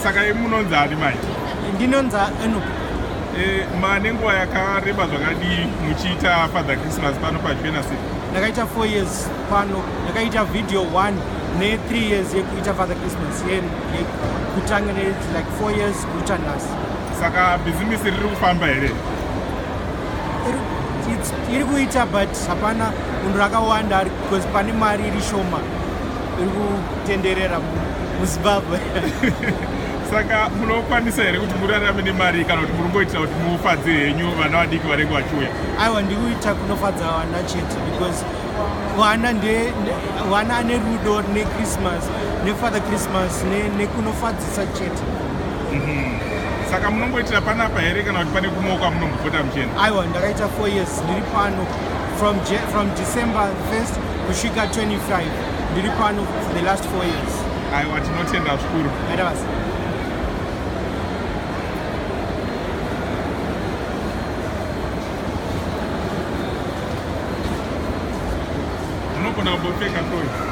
Saka munonzani mai? Ndinonza eno. Manenguva yakareba zvakadii muchiita Father Christmas pano paJoina City? Ndakaita 4 years pano. Ndakaita video 1 ne 3 years yekuita Father Christmas. Kutanga ne like 4 years kuita nhasi. Saka business riri kufamba here? Iri kuita but hapana munhu rakawanda because pane mari iri shoma iri kutenderera muZimbabwe. Saka munokwanisa here kuti murarame nemari kana kuti muringoitira kuti mufadze henyu vana vadiki varenga vachiuya? Aiwa, ndikuita kunofadza vana chete because vana ane rudo neChristmas neFather Christmas nekunofadzisa chete. Saka munongoitira panapa here kana kuti pane kumwe kwamunombopota muchienda? Aiwa, ndakaita 4 years ndiri pano from December 1st kusvika 25 ndiri pano for the last 4 years. Aiwa, tinotenda zvikuru. Adavasi. Unogona kumbopfeka toyi?